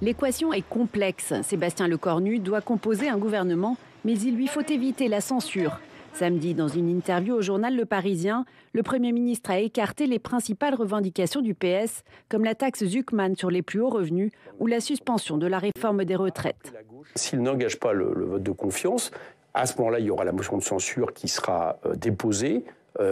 L'équation est complexe. Sébastien Lecornu doit composer un gouvernement, mais il lui faut éviter la censure. Samedi, dans une interview au journal Le Parisien, le Premier ministre a écarté les principales revendications du PS, comme la taxe Zuckman sur les plus hauts revenus ou la suspension de la réforme des retraites. S'il n'engage pas le vote de confiance, à ce moment-là, il y aura la motion de censure qui sera déposée,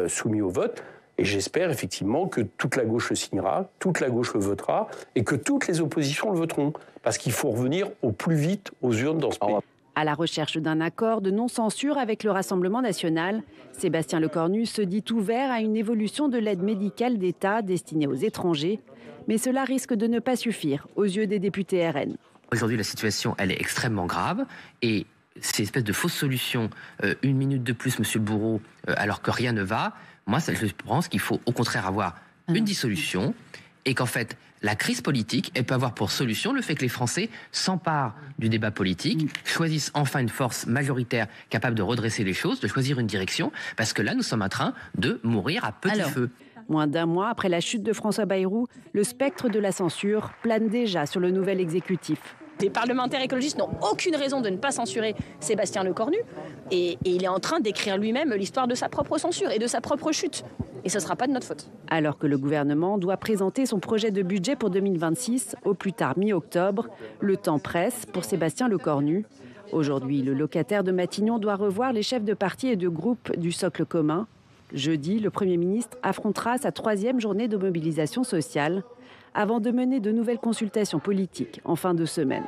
soumise au vote. Et j'espère effectivement que toute la gauche le signera, toute la gauche le votera et que toutes les oppositions le voteront. Parce qu'il faut revenir au plus vite aux urnes dans ce pays. À la recherche d'un accord de non-censure avec le Rassemblement national, Sébastien Lecornu se dit ouvert à une évolution de l'aide médicale d'État destinée aux étrangers. Mais cela risque de ne pas suffire aux yeux des députés RN. Aujourd'hui, la situation, elle est extrêmement grave et ces espèces de fausses solutions, une minute de plus, monsieur le bourreau, alors que rien ne va, moi, je pense qu'il faut au contraire avoir une dissolution et qu'en fait, la crise politique, elle peut avoir pour solution le fait que les Français s'emparent du débat politique, choisissent enfin une force majoritaire capable de redresser les choses, de choisir une direction, parce que là, nous sommes en train de mourir à petit feu. Moins d'un mois après la chute de François Bayrou, le spectre de la censure plane déjà sur le nouvel exécutif. Les parlementaires écologistes n'ont aucune raison de ne pas censurer Sébastien Lecornu et il est en train d'écrire lui-même l'histoire de sa propre censure et de sa propre chute. Et ce ne sera pas de notre faute. Alors que le gouvernement doit présenter son projet de budget pour 2026 au plus tard mi-octobre, le temps presse pour Sébastien Lecornu. Aujourd'hui, le locataire de Matignon doit revoir les chefs de parti et de groupe du socle commun. Jeudi, le Premier ministre affrontera sa 3e journée de mobilisation sociale avant de mener de nouvelles consultations politiques en fin de semaine.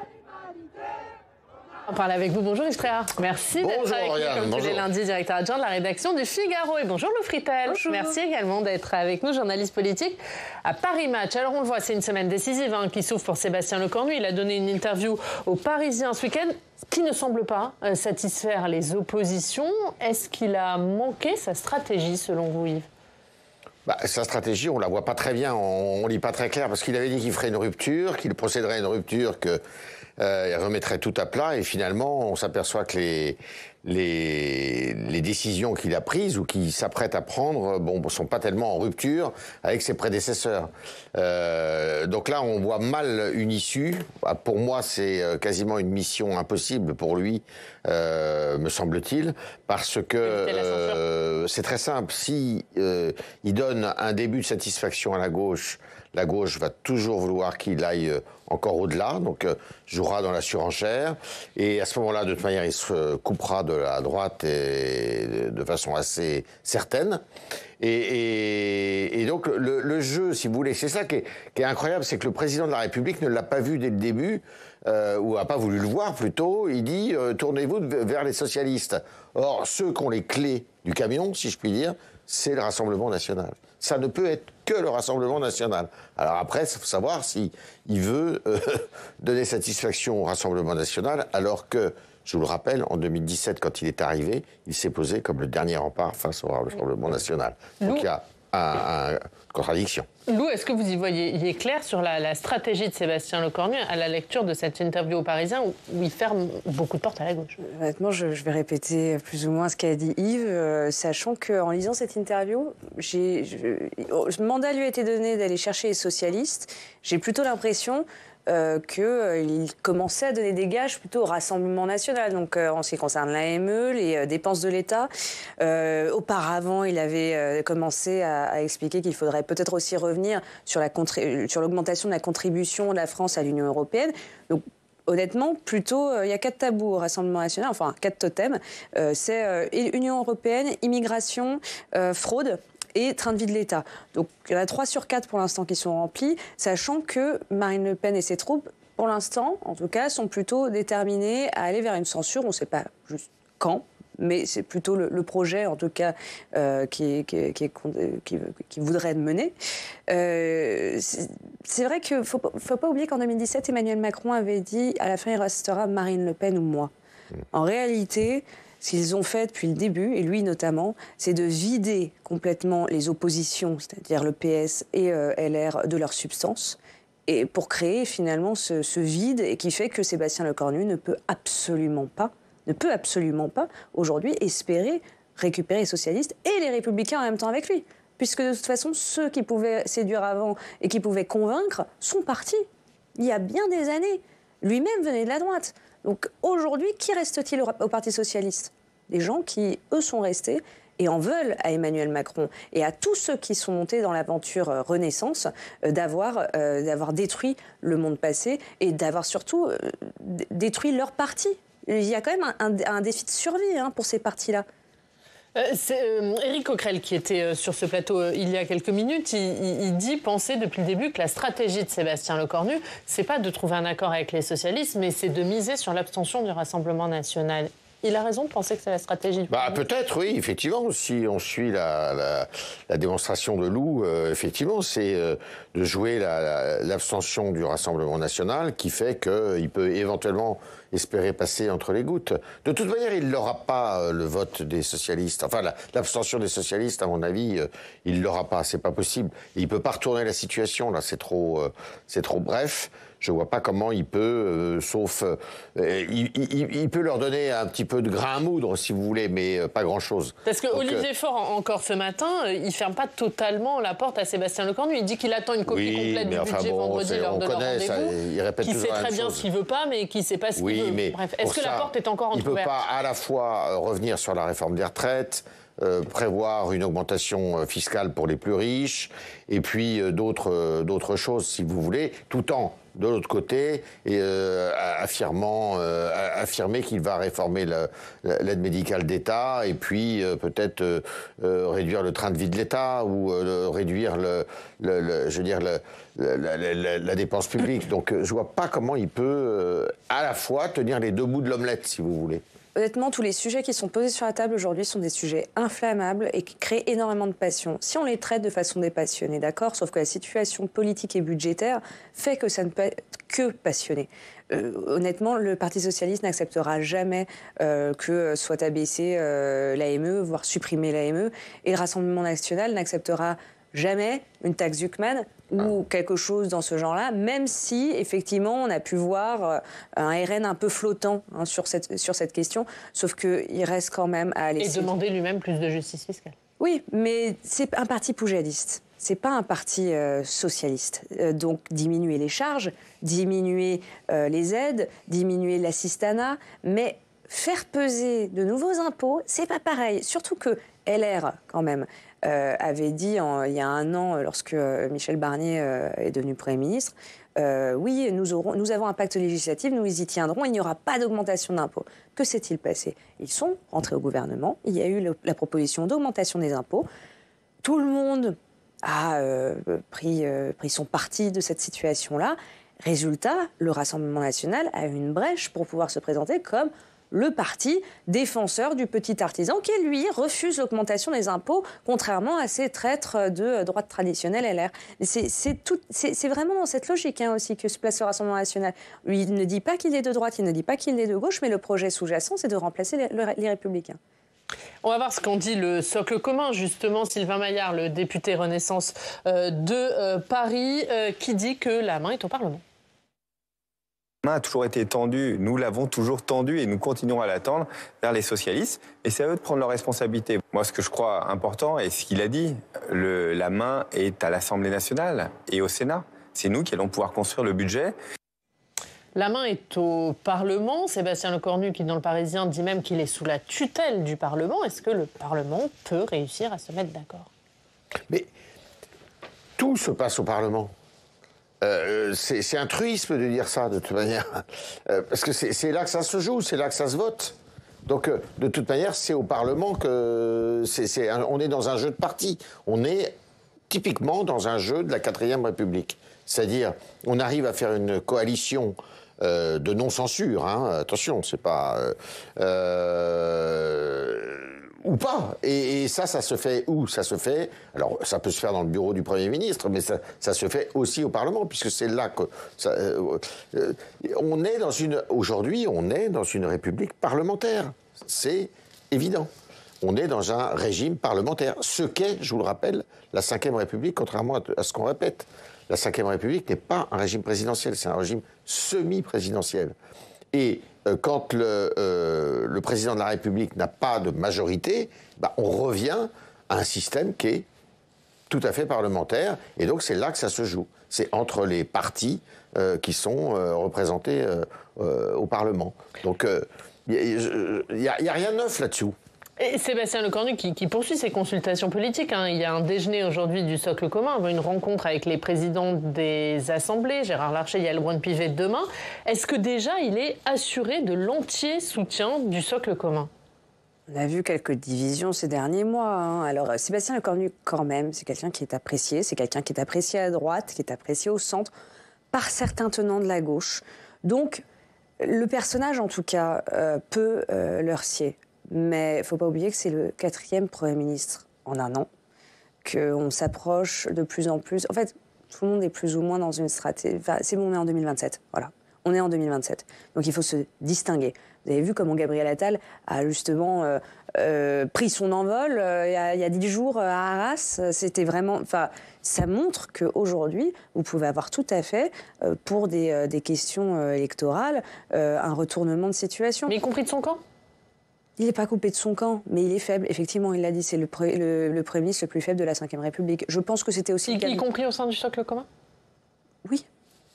On parle avec vous. Bonjour Yves Tréhard. Merci d'être avec nous comme tous les lundis, directeur adjoint de la rédaction du Figaro. Et bonjour Lou Fritel. Bonjour. Merci également d'être avec nous, journaliste politique à Paris Match. Alors on le voit, c'est une semaine décisive qui s'ouvre pour Sébastien Lecornu. Il a donné une interview aux Parisiens ce week-end qui ne semble pas satisfaire les oppositions. Est-ce qu'il a manqué sa stratégie selon vous, Yves ? Sa stratégie, on la voit pas très bien, on lit pas très clair, parce qu'il avait dit qu'il ferait une rupture, qu'il procéderait à une rupture, qu'il remettrait tout à plat, et finalement, on s'aperçoit que les décisions qu'il a prises ou qu'il s'apprête à prendre, sont pas tellement en rupture avec ses prédécesseurs. Donc là, on voit mal une issue. Pour moi, c'est quasiment une mission impossible pour lui, me semble-t-il, parce que c'est très simple. Si il donne un début de satisfaction à la gauche va toujours vouloir qu'il aille encore au-delà, donc jouera dans la surenchère, et à ce moment-là, de toute manière, il se coupera de la droite et de façon assez certaine. Et donc, le jeu, si vous voulez, c'est ça qui est incroyable, c'est que le président de la République ne l'a pas vu dès le début, ou a pas voulu le voir plutôt. Il dit tournez-vous vers les socialistes. Or, ceux qui ont les clés du camion, si je puis dire, c'est le Rassemblement national. Ça ne peut être que le Rassemblement national. Alors après, il faut savoir s'il veut donner satisfaction au Rassemblement national, alors que, je vous le rappelle, en 2017, quand il est arrivé, il s'est posé comme le dernier rempart face au Rassemblement national. Donc il y a une contradiction. Lou, est-ce que vous y voyez clair sur la stratégie de Sébastien Lecornu à la lecture de cette interview aux Parisiens où il ferme beaucoup de portes à la gauche? Honnêtement, je vais répéter plus ou moins ce qu'a dit Yves, sachant qu'en lisant cette interview, ce mandat lui a été donné d'aller chercher les socialistes. J'ai plutôt l'impression qu'il commençait à donner des gages plutôt au Rassemblement national, donc en ce qui concerne l'AME, les dépenses de l'État. Auparavant, il avait commencé à expliquer qu'il faudrait peut-être aussi revenir sur l'augmentation de la contribution de la France à l'Union européenne. Donc, honnêtement, plutôt, il y a 4 tabous au Rassemblement national, enfin 4 totems. C'est Union européenne, immigration, fraude et train de vie de l'État. Donc il y en a 3 sur 4 pour l'instant qui sont remplis, sachant que Marine Le Pen et ses troupes, pour l'instant, en tout cas, sont plutôt déterminés à aller vers une censure. On ne sait pas juste quand, mais c'est plutôt le projet, en tout cas, qui voudrait mener. C'est vrai qu'il ne faut pas oublier qu'en 2017, Emmanuel Macron avait dit « à la fin, il restera Marine Le Pen ou moi ». En réalité, ce qu'ils ont fait depuis le début, et lui notamment, c'est de vider complètement les oppositions, c'est-à-dire le PS et LR, de leur substance, et pour créer finalement ce vide, et qui fait que Sébastien Lecornu ne peut absolument pas aujourd'hui espérer récupérer les socialistes et les républicains en même temps avec lui. Puisque de toute façon, ceux qui pouvaient séduire avant et qui pouvaient convaincre sont partis. il y a bien des années. Lui-même venait de la droite. Donc aujourd'hui, qui reste-t-il au Parti socialiste? Des gens qui, eux, sont restés et en veulent à Emmanuel Macron et à tous ceux qui sont montés dans l'aventure Renaissance d'avoir détruit le monde passé et d'avoir surtout détruit leur parti. Il y a quand même un défi de survie pour ces partis-là. C'est Éric Coquerel qui était sur ce plateau il y a quelques minutes. Il dit penser depuis le début que la stratégie de Sébastien Lecornu, c'est pas de trouver un accord avec les socialistes, mais c'est de miser sur l'abstention du Rassemblement national. Il a raison de penser que c'est la stratégie. Peut-être, oui, effectivement. Si on suit la démonstration de Lou, effectivement, c'est de jouer l'abstention du Rassemblement national qui fait qu'il peut éventuellement espérer passer entre les gouttes. De toute manière, il n'aura pas le vote des socialistes. Enfin, l'abstention des socialistes, à mon avis, il ne l'aura pas. C'est pas possible. Il ne peut pas retourner la situation. Là, c'est trop bref. Je ne vois pas comment il peut, sauf... il peut leur donner un petit peu de grain à moudre, si vous voulez, mais pas grand-chose. Parce que Olivier Faure, encore ce matin, il ne ferme pas totalement la porte à Sébastien Lecornu. Il dit qu'il attend une copie complète du budget vendredi lors de leur rendez-vous. Qu'il sait très bien ce qu'il ne veut pas, mais qu'il ne sait pas ce qu'il veut. Bref, est-ce que la porte est encore entrouverte? Il ne peut pas à la fois revenir sur la réforme des retraites, prévoir une augmentation fiscale pour les plus riches, et puis d'autres choses, si vous voulez, tout en... de l'autre côté, et affirmer qu'il va réformer l'aide médicale d'État et puis peut-être réduire le train de vie de l'État ou réduire la dépense publique. Donc je vois pas comment il peut à la fois tenir les deux bouts de l'omelette, si vous voulez. Honnêtement, tous les sujets qui sont posés sur la table aujourd'hui sont des sujets inflammables et qui créent énormément de passion. Si on les traite de façon dépassionnée, d'accord, sauf que la situation politique et budgétaire fait que ça ne peut être que passionné. Honnêtement, le Parti socialiste n'acceptera jamais que soit abaissée l'AME, voire supprimer l'AME, et le Rassemblement national n'acceptera jamais une taxe Zuckman ou quelque chose dans ce genre-là, même si, effectivement, on a pu voir un RN un peu flottant sur cette question, sauf qu'il reste quand même à aller... Et demander lui-même plus de justice fiscale. Oui, mais c'est un parti poujadiste. C'est pas un parti socialiste. Donc, diminuer les charges, diminuer les aides, diminuer l'assistanat, mais faire peser de nouveaux impôts, c'est pas pareil. Surtout que LR, quand même, avait dit il y a un an, lorsque Michel Barnier est devenu Premier ministre, oui, nous avons un pacte législatif, nous y tiendrons, il n'y aura pas d'augmentation d'impôts. Que s'est-il passé? Ils sont rentrés au gouvernement, il y a eu la proposition des impôts. Tout le monde a pris son parti de cette situation-là. Résultat, le Rassemblement national a eu une brèche pour pouvoir se présenter comme le parti défenseur du petit artisan qui, lui, refuse l'augmentation des impôts, contrairement à ces traîtres de droite traditionnelle LR. C'est vraiment dans cette logique aussi que se place le Rassemblement national. Il ne dit pas qu'il est de droite, il ne dit pas qu'il est de gauche, mais le projet sous-jacent, c'est de remplacer les Républicains. On va voir ce qu'en dit le socle commun, justement, Sylvain Maillard, le député Renaissance de Paris, qui dit que la main est au Parlement. La main a toujours été tendue, nous l'avons toujours tendue et nous continuons à l'attendre vers les socialistes. Et c'est à eux de prendre leurs responsabilités. Moi, ce que je crois important, et ce qu'il a dit, la main est à l'Assemblée nationale et au Sénat. C'est nous qui allons pouvoir construire le budget. La main est au Parlement. Sébastien Lecornu, qui dans le Parisien, dit même qu'il est sous la tutelle du Parlement. Est-ce que le Parlement peut réussir à se mettre d'accord? Mais tout se passe au Parlement. C'est un truisme de dire ça, de toute manière. Parce que c'est là que ça se joue, c'est là que ça se vote. Donc, de toute manière, c'est au Parlement que... on est dans un jeu de parti. On est typiquement dans un jeu de la 4e République. C'est-à-dire, on arrive à faire une coalition de non-censure. Attention, c'est pas... ou pas. Et ça se fait où? Ça se fait... Alors, ça peut se faire dans le bureau du Premier ministre, mais ça se fait aussi au Parlement, puisque c'est là que... Aujourd'hui, on est dans une république parlementaire. C'est évident. On est dans un régime parlementaire. Ce qu'est, je vous le rappelle, la 5e République, contrairement à ce qu'on répète. La 5e République n'est pas un régime présidentiel, c'est un régime semi-présidentiel. Et quand le président de la République n'a pas de majorité, on revient à un système qui est tout à fait parlementaire. Et donc c'est là que ça se joue. C'est entre les partis qui sont représentés au Parlement. Donc il n'y a rien de neuf là-dessous. Et Sébastien Lecornu qui poursuit ses consultations politiques. Il y a un déjeuner aujourd'hui du Socle commun, une rencontre avec les présidents des assemblées, Gérard Larcher, Yael Braun-Pivet demain. Est-ce que déjà il est assuré de l'entier soutien du Socle commun ? On a vu quelques divisions ces derniers mois. Alors Sébastien Lecornu, quand même, c'est quelqu'un qui est apprécié. C'est quelqu'un qui est apprécié à droite, qui est apprécié au centre, par certains tenants de la gauche. Donc le personnage, en tout cas, peut leur sier. Mais il ne faut pas oublier que c'est le 4e Premier ministre en un an, qu'on s'approche de plus en plus. En fait, tout le monde est plus ou moins dans une stratégie. Enfin, c'est bon, on est en 2027. Voilà. On est en 2027. Donc il faut se distinguer. Vous avez vu comment Gabriel Attal a justement pris son envol il y a 10 jours à Arras. C'était vraiment. Enfin, ça montre qu'aujourd'hui, vous pouvez avoir tout à fait, pour des questions électorales, un retournement de situation. Mais y compris de son camp ? Il n'est pas coupé de son camp, mais il est faible. Effectivement, il l'a dit, c'est le Premier ministre le plus faible de la Ve République. Je pense que c'était aussi... Y compris au sein du Socle commun ? Oui,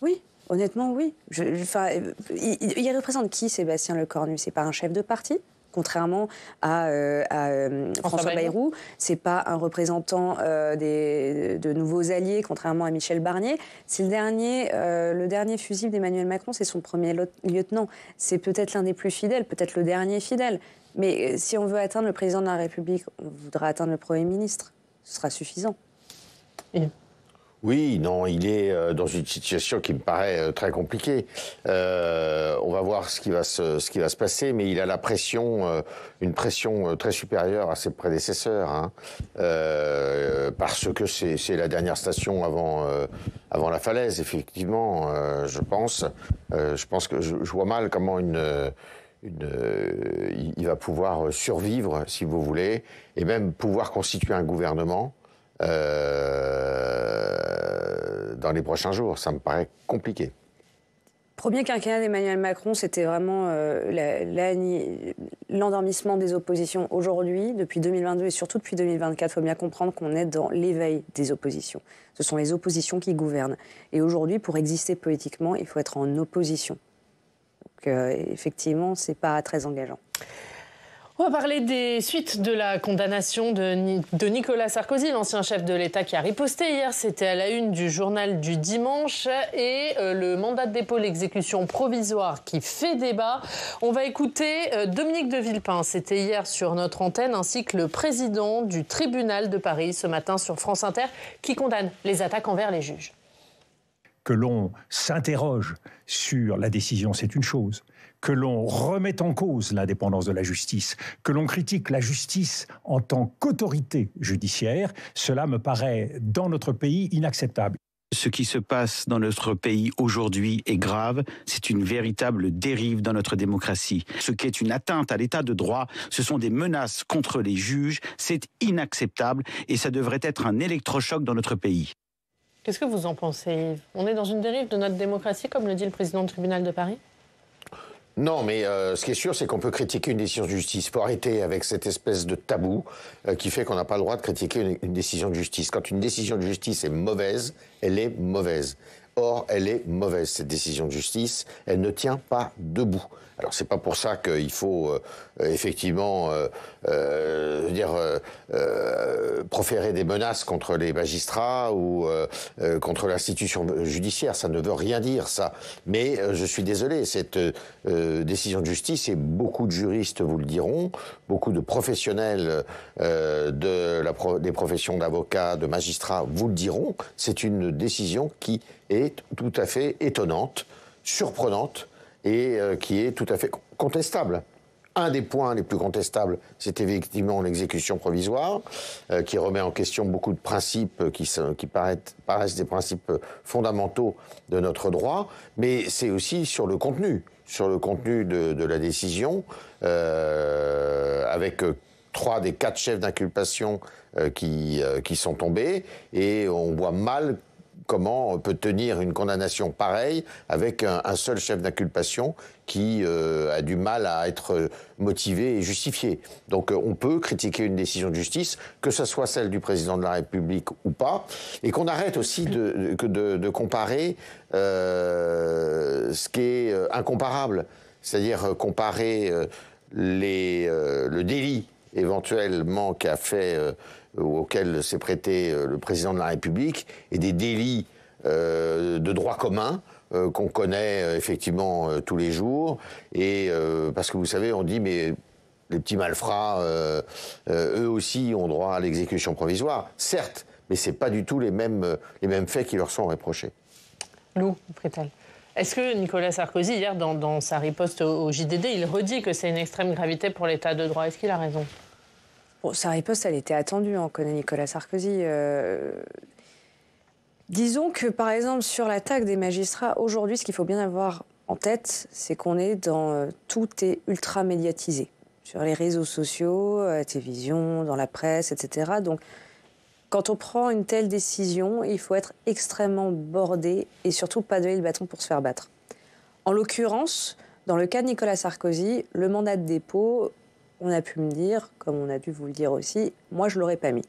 oui. Honnêtement, oui. Il représente qui, Sébastien Lecornu ? C'est pas un chef de parti, contrairement à François Bayrou. C'est pas un représentant de nouveaux alliés, contrairement à Michel Barnier. C'est le dernier fusible d'Emmanuel Macron, c'est son premier lieutenant. C'est peut-être l'un des plus fidèles, peut-être le dernier fidèle. Mais si on veut atteindre le président de la République, on voudra atteindre le Premier ministre. Ce sera suffisant. Oui, non, il est dans une situation qui me paraît très compliquée. On va voir ce qui va se passer, mais il a la pression, une pression très supérieure à ses prédécesseurs, parce que c'est la dernière station avant la falaise, effectivement. Je pense que je vois mal comment il va pouvoir survivre, si vous voulez, et même pouvoir constituer un gouvernement dans les prochains jours. Ça me paraît compliqué. Premier quinquennat d'Emmanuel Macron, c'était vraiment l'endormissement des oppositions. Aujourd'hui, depuis 2022 et surtout depuis 2024, il faut bien comprendre qu'on est dans l'éveil des oppositions. Ce sont les oppositions qui gouvernent. Et aujourd'hui, pour exister politiquement, il faut être en opposition. Donc effectivement, ce n'est pas très engageant. On va parler des suites de la condamnation de Nicolas Sarkozy, l'ancien chef de l'État qui a riposté hier. C'était à la une du journal du dimanche. Et le mandat de dépôt, l'exécution provisoire qui fait débat. On va écouter Dominique de Villepin. C'était hier sur notre antenne, ainsi que le président du tribunal de Paris ce matin sur France Inter, qui condamne les attaques envers les juges. Que l'on s'interroge sur la décision, c'est une chose. Que l'on remette en cause l'indépendance de la justice, que l'on critique la justice en tant qu'autorité judiciaire, cela me paraît, dans notre pays, inacceptable. Ce qui se passe dans notre pays aujourd'hui est grave. C'est une véritable dérive dans notre démocratie. Ce qui est une atteinte à l'état de droit, ce sont des menaces contre les juges. C'est inacceptable et ça devrait être un électrochoc dans notre pays. Qu'est-ce que vous en pensez, Yves ? On est dans une dérive de notre démocratie, comme le dit le président du tribunal de Paris ? Non, mais ce qui est sûr, c'est qu'on peut critiquer une décision de justice. Il faut arrêter avec cette espèce de tabou qui fait qu'on n'a pas le droit de critiquer une décision de justice. Quand une décision de justice est mauvaise, elle est mauvaise. Or, elle est mauvaise, cette décision de justice. Elle ne tient pas debout. Alors, c'est pas pour ça qu'il faut effectivement proférer des menaces contre les magistrats ou contre l'institution judiciaire. Ça ne veut rien dire, ça. Mais je suis désolé, cette décision de justice, et beaucoup de juristes vous le diront, beaucoup de professionnels des professions d'avocats, de magistrats vous le diront, c'est une décision qui est tout à fait étonnante, surprenante, et qui est tout à fait contestable. Un des points les plus contestables, c'est effectivement l'exécution provisoire, qui remet en question beaucoup de principes qui paraissent des principes fondamentaux de notre droit, mais c'est aussi sur le contenu de la décision, avec 3 des 4 chefs d'inculpation qui sont tombés, et on voit mal comment peut tenir une condamnation pareille avec un seul chef d'inculpation qui a du mal à être motivé et justifié. Donc on peut critiquer une décision de justice, que ce soit celle du président de la République ou pas, et qu'on arrête aussi de comparer ce qui est incomparable, c'est-à-dire comparer le délit éventuellement qu'a fait auquel s'est prêté le président de la République et des délits de droit commun qu'on connaît effectivement tous les jours. Et parce que vous savez, on dit, mais les petits malfrats, eux aussi ont droit à l'exécution provisoire. Certes, mais ce n'est pas du tout les mêmes faits qui leur sont reprochés. Lou Fritel. Est-ce que Nicolas Sarkozy, hier, dans sa riposte au JDD, il redit que c'est une extrême gravité pour l'état de droit? Est-ce qu'il a raison? Bon, sa riposte, elle était attendue, on connaît Nicolas Sarkozy. Disons que, par exemple, sur l'attaque des magistrats, aujourd'hui, ce qu'il faut bien avoir en tête, c'est qu'on est dans... tout est ultra médiatisé. Sur les réseaux sociaux, à la télévision, dans la presse, etc. Donc, quand on prend une telle décision, il faut être extrêmement bordé et surtout pas donner le bâton pour se faire battre. En l'occurrence, dans le cas de Nicolas Sarkozy, le mandat de dépôt, on a pu me dire, comme on a dû vous le dire aussi, moi je ne l'aurais pas mis.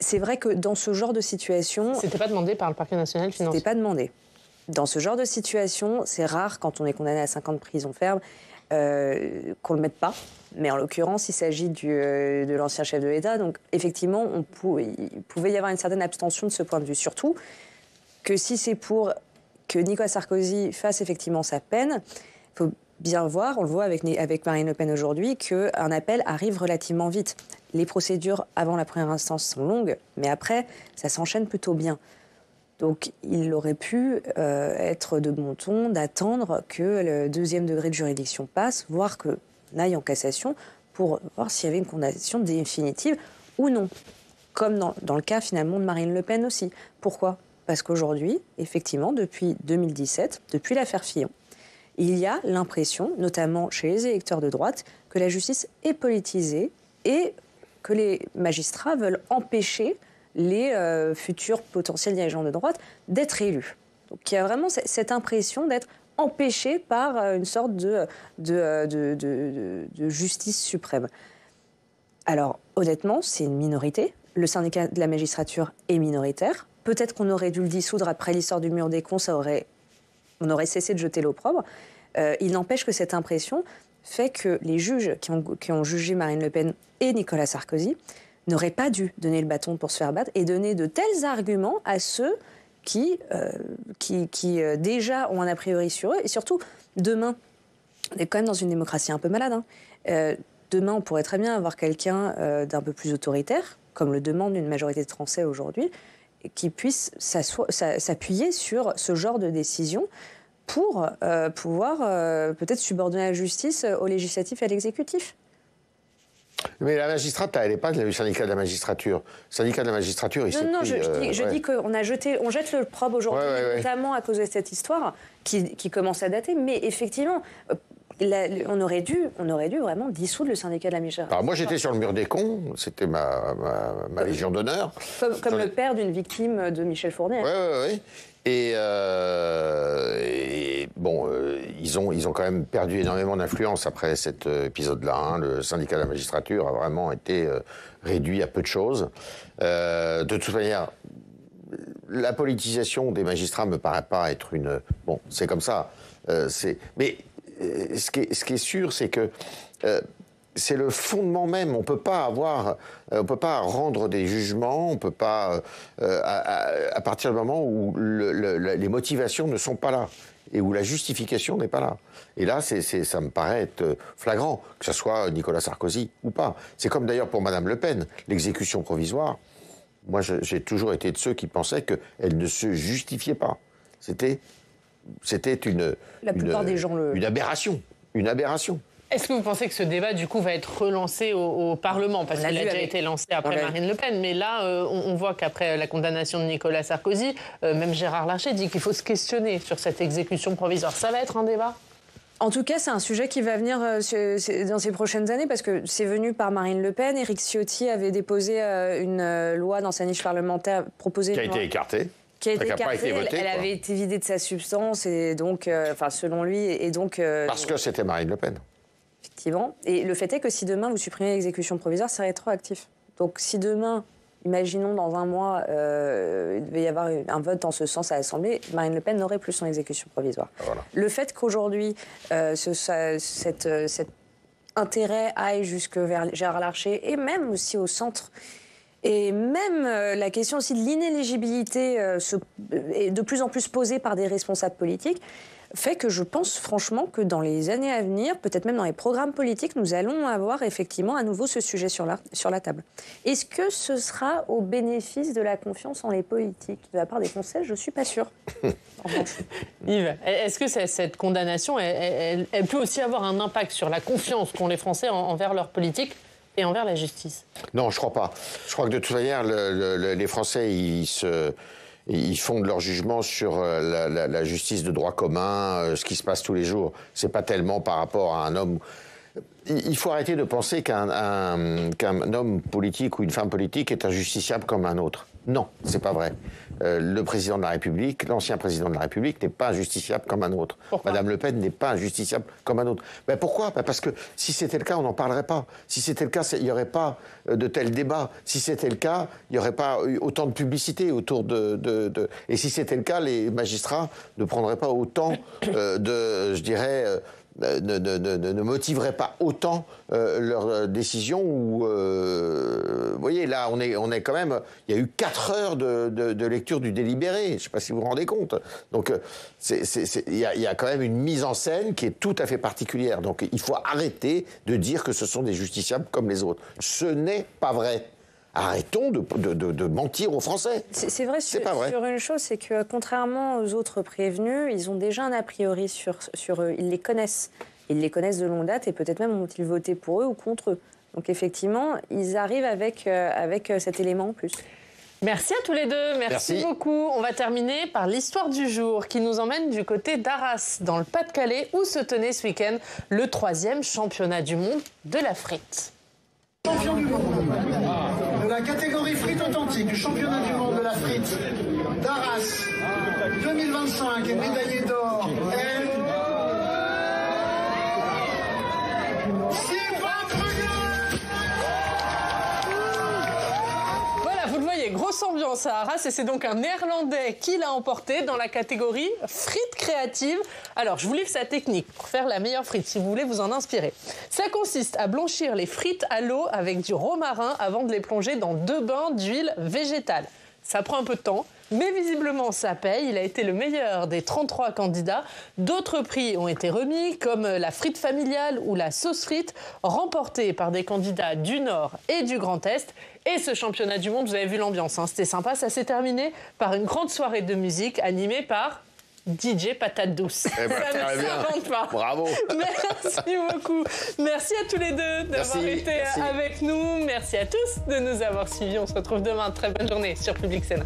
C'est vrai que dans ce genre de situation... C'était pas demandé par le parquet national financier. C'était pas demandé. Dans ce genre de situation, c'est rare, quand on est condamné à 5 ans de prison ferme, qu'on ne le mette pas. Mais en l'occurrence, il s'agit de l'ancien chef de l'État. Donc, effectivement, il pouvait y avoir une certaine abstention de ce point de vue. Surtout que si c'est pour que Nicolas Sarkozy fasse effectivement sa peine, il faut bien voir, on le voit avec Marine Le Pen aujourd'hui, qu'un appel arrive relativement vite. Les procédures avant la première instance sont longues, mais après, ça s'enchaîne plutôt bien. Donc, il aurait pu être de bon ton d'attendre que le 2e degré de juridiction passe, voire qu'on aille en cassation pour voir s'il y avait une condamnation définitive ou non. Comme dans le cas, finalement, de Marine Le Pen aussi. Pourquoi ? Parce qu'aujourd'hui, effectivement, depuis 2017, depuis l'affaire Fillon, il y a l'impression, notamment chez les électeurs de droite, que la justice est politisée et que les magistrats veulent empêcher les futurs potentiels dirigeants de droite d'être élus. Donc il y a vraiment cette impression d'être empêché par une sorte de justice suprême. Alors honnêtement, c'est une minorité. Le syndicat de la magistrature est minoritaire. Peut-être qu'on aurait dû le dissoudre après l'histoire du mur des cons, on aurait cessé de jeter l'opprobre. Il n'empêche que cette impression fait que les juges qui ont jugé Marine Le Pen et Nicolas Sarkozy n'auraient pas dû donner le bâton pour se faire battre et donner de tels arguments à ceux qui déjà ont un a priori sur eux. Et surtout, demain, on est quand même dans une démocratie un peu malade. Demain, on pourrait très bien avoir quelqu'un d'un peu plus autoritaire, comme le demande une majorité de Français aujourd'hui, qui puisse s'appuyer sur ce genre de décision pour pouvoir peut-être subordonner la justice au législatif et à l'exécutif. Mais la magistrate, elle n'est pas du syndicat de la magistrature. Le syndicat de la magistrature, il s'est Non, je dis qu'on jette le l'opprobre aujourd'hui, notamment à cause de cette histoire qui commence à dater. Mais effectivement, on aurait dû vraiment dissoudre le syndicat de la magistrature. Alors moi, j'étais sur le mur des cons, c'était ma légion d'honneur. Comme le père d'une victime de Michel Fournier. Oui. Et bon, ils ont quand même perdu énormément d'influence après cet épisode-là. Le syndicat de la magistrature a vraiment été réduit à peu de choses. De toute manière, la politisation des magistrats me paraît pas être une... Bon, c'est comme ça. Mais ce qui est sûr, c'est que... c'est le fondement même. On peut pas rendre des jugements, on peut pas à partir du moment où les motivations ne sont pas là et où la justification n'est pas là. Et là, ça me paraît être flagrant, que ce soit Nicolas Sarkozy ou pas. C'est comme d'ailleurs pour Madame Le Pen, l'exécution provisoire. Moi, j'ai toujours été de ceux qui pensaient qu'elle ne se justifiait pas. C'était une aberration. Une aberration. Est-ce que vous pensez que ce débat, du coup, va être relancé au Parlement? Parce qu'il a déjà été lancé après Marine Le Pen. Mais là, on voit qu'après la condamnation de Nicolas Sarkozy, même Gérard Larcher dit qu'il faut se questionner sur cette exécution provisoire. Ça va être un débat? En tout cas, c'est un sujet qui va venir dans ces prochaines années, parce que c'est venu par Marine Le Pen. Éric Ciotti avait déposé une loi dans sa niche parlementaire, proposée... Qui a été écartée. qui a été écartée, elle avait été vidée de sa substance, et donc, selon lui, et donc... Parce que c'était Marine Le Pen. Effectivement. Et le fait est que si demain vous supprimez l'exécution provisoire, c'est rétroactif. Donc si demain, imaginons dans un mois, il devait y avoir un vote en ce sens à l'Assemblée, Marine Le Pen n'aurait plus son exécution provisoire. Voilà. Le fait qu'aujourd'hui, cet intérêt aille jusque vers Gérard Larcher et même aussi au centre, et même la question aussi de l'inéligibilité est de plus en plus posée par des responsables politiques, fait que je pense franchement que dans les années à venir, peut-être même dans les programmes politiques, nous allons avoir effectivement à nouveau ce sujet sur la table. Est-ce que ce sera au bénéfice de la confiance en les politiques de la part des Français? Je ne suis pas sûre. Yves, est-ce que cette condamnation, elle peut aussi avoir un impact sur la confiance qu'ont les Français envers leurs politiques et envers la justice? Non, je ne crois pas. Je crois que de toute manière, les Français, ils fondent leur jugement sur la justice de droit commun, ce qui se passe tous les jours. C'est pas tellement par rapport à un homme. Il faut arrêter de penser qu'un homme politique ou une femme politique est injusticiable comme un autre. Non, c'est pas vrai. Le président de la République, l'ancien président de la République, n'est pas injusticiable comme un autre. Pourquoi? Madame Le Pen n'est pas injusticiable comme un autre. Ben pourquoi? Parce que si c'était le cas, on n'en parlerait pas. Si c'était le cas, il n'y aurait pas de tel débat. Si c'était le cas, il n'y aurait pas eu autant de publicité autour de... Et si c'était le cas, les magistrats ne prendraient pas autant je dirais... ne motiveraient pas autant leur décision. Vous voyez, là, on est quand même... Il y a eu 4 heures de lecture du délibéré. Je ne sais pas si vous vous rendez compte. Donc, il y a quand même une mise en scène qui est tout à fait particulière. Donc, il faut arrêter de dire que ce sont des justiciables comme les autres. Ce n'est pas vrai. Arrêtons de mentir aux Français. C'est vrai, sur une chose, c'est que contrairement aux autres prévenus, ils ont déjà un a priori sur eux. Ils les connaissent. Ils les connaissent de longue date et peut-être même ont-ils voté pour eux ou contre eux. Donc effectivement, ils arrivent avec cet élément en plus. Merci à tous les deux, merci beaucoup. On va terminer par l'histoire du jour qui nous emmène du côté d'Arras, dans le Pas-de-Calais, où se tenait ce week-end le 3e championnat du monde de la frite. Champion du monde de la catégorie frite authentique, championnat du monde de la frite d'Arras 2025 et médaillé d'or Voilà, vous le voyez, grosse ambiance à Arras et c'est donc un Néerlandais qui l'a emporté dans la catégorie frites créatives. Alors, je vous livre sa technique pour faire la meilleure frite, si vous voulez vous en inspirer. Ça consiste à blanchir les frites à l'eau avec du romarin avant de les plonger dans 2 bains d'huile végétale. Ça prend un peu de temps, mais visiblement ça paye. Il a été le meilleur des 33 candidats. D'autres prix ont été remis, comme la frite familiale ou la sauce frite, remportée par des candidats du Nord et du Grand Est. Et ce championnat du monde, vous avez vu l'ambiance, hein, c'était sympa. Ça s'est terminé par une grande soirée de musique animée par... DJ Patate Douce. Eh ben, ça ne s'invente pas. Bravo. Merci beaucoup. Merci à tous les deux d'avoir été avec nous. Merci à tous de nous avoir suivis. On se retrouve demain. Très bonne journée sur Public Sénat.